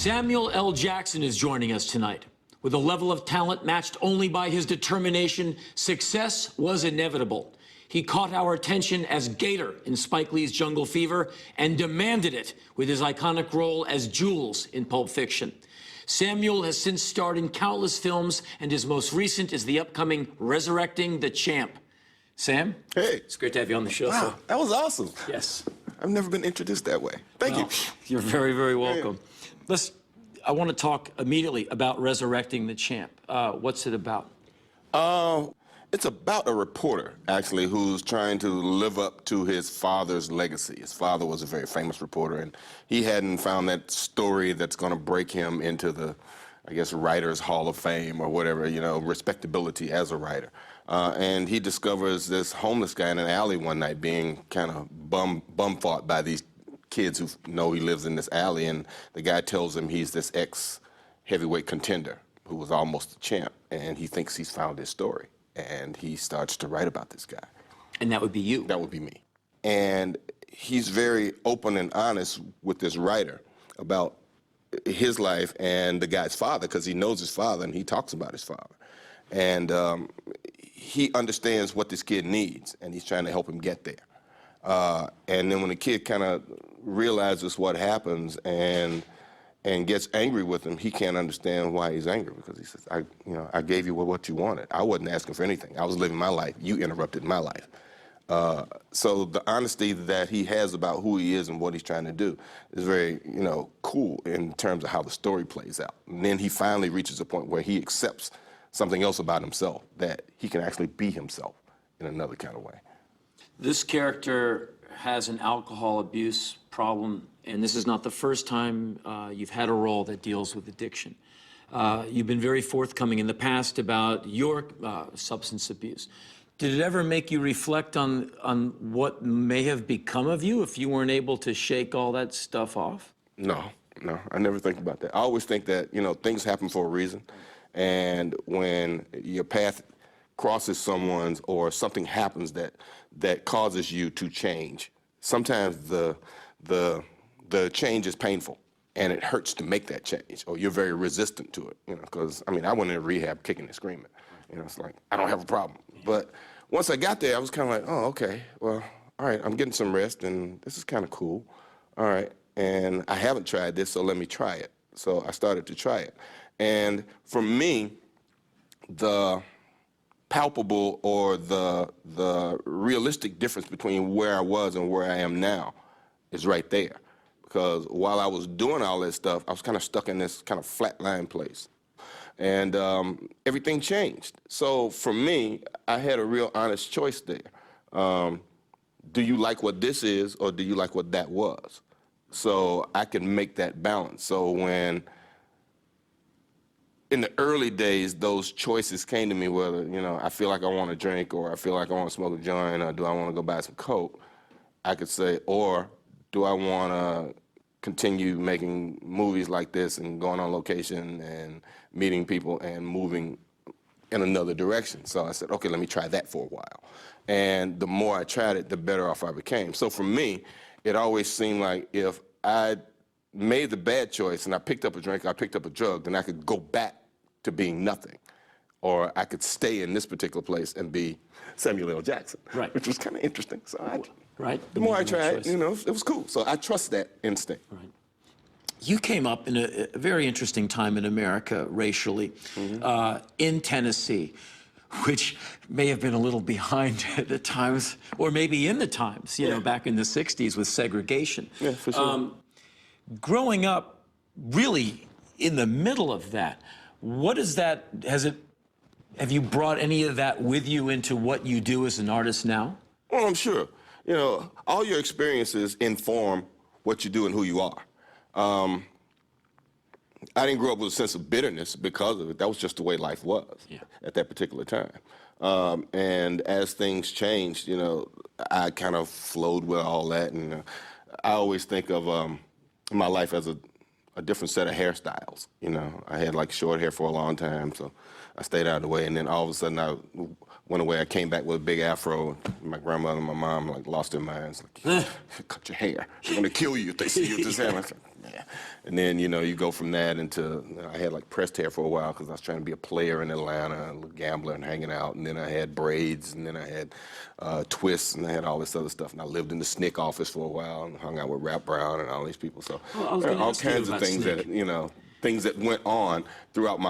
Samuel L. Jackson is joining us tonight. With a level of talent matched only by his determination, success was inevitable. He caught our attention as Gator in Spike Lee's Jungle Fever and demanded it with his iconic role as Jules in Pulp Fiction. Samuel has since starred in countless films, and his most recent is the upcoming Resurrecting the Champ. Sam? Hey. It's great to have you on the show. Wow, sir. that was awesome. Yes. I've never been introduced that way. Thank you. You're very, very welcome. I want to talk immediately about Resurrecting the Champ. What's it about? It's about a reporter, actually, who's trying to live up to his father's legacy. His father was a very famous reporter, and he hadn't found that story that's going to break him into the, I guess, Writers' Hall of Fame or whatever, you know, respectability as a writer. And he discovers this homeless guy in an alley one night being kind of bum-fought by these kids who know he lives in this alley, and the guy tells him he's this ex-heavyweight contender who was almost a champ, and he thinks he's found his story. And he starts to write about this guy. And that would be you? That would be me. And he's very open and honest with this writer about his life and the guy's father, because he knows his father and he talks about his father. And he understands what this kid needs, and he's trying to help him get there. And then when the kid kind of realizes what happens and gets angry with him, he can't understand why he's angry, because he says, I gave you what you wanted. I wasn't asking for anything. I was living my life. You interrupted my life. So the honesty that he has about who he is and what he's trying to do is very, cool in terms of how the story plays out. And then he finally reaches a point where he accepts something else about himself, that he can actually be himself in another kind of way. This character has an alcohol abuse problem, and this is not the first time you've had a role that deals with addiction. You've been very forthcoming in the past about your substance abuse. Did it ever make you reflect on what may have become of you if you weren't able to shake all that stuff off? No, I never think about that. I always think that, things happen for a reason, and when your path crosses someone's or something happens that causes you to change, sometimes the change is painful, and it hurts to make that change, or you're very resistant to it, because, I went into rehab kicking and screaming. It's like, I don't have a problem. But once I got there, I was kind of like, oh, okay, well, all right, I'm getting some rest, and this is kind of cool. All right, and I haven't tried this, so let me try it. So I started to try it. And for me, the palpable or the realistic difference between where I was and where I am now is right there. Because while I was doing all this stuff, I was kind of stuck in this kind of flatline place. And everything changed. So for me, I had a real honest choice there. Do you like what this is, or do you like what that was? So I can make that balance. So when, in the early days, those choices came to me, whether, I feel like I want to drink, or I feel like I want to smoke a joint, or do I want to go buy some coke, I could say, or do I want to continue making movies like this and going on location and meeting people and moving in another direction? So I said, okay, let me try that for a while. And the more I tried it, the better off I became. So for me, it always seemed like if I made the bad choice and I picked up a drink, I picked up a drug, then I could go back to being nothing. Or I could stay in this particular place and be Samuel L. Jackson, right, which was kind of interesting. So right. The more I tried, it was cool. So I trust that instinct. Right. You came up in a very interesting time in America racially, in Tennessee, which may have been a little behind at the times, or maybe in the times, back in the 60s with segregation. Yeah, for sure. Growing up really in the middle of that, what is that, have you brought any of that with you into what you do as an artist now? Well, I'm sure. All your experiences inform what you do and who you are. I didn't grow up with a sense of bitterness because of it. That was just the way life was at that particular time. And as things changed, I kind of flowed with all that. And I always think of my life as a different set of hairstyles. I had like short hair for a long time, so I stayed out of the way. And then all of a sudden I went away. I came back with a big afro. My grandmother and my mom like lost their minds. Like, cut your hair. They're gonna kill you if they see you with this hair. I said, yeah. And then you go from that into I had like pressed hair for a while because I was trying to be a player in Atlanta, a little gambler and hanging out. And then I had braids, and then I had twists, and I had all this other stuff. And I lived in the SNCC office for a while and hung out with Rap Brown and all these people. So Well, I was there are gonna all ask you kinds of about things SNCC. that things that went on throughout my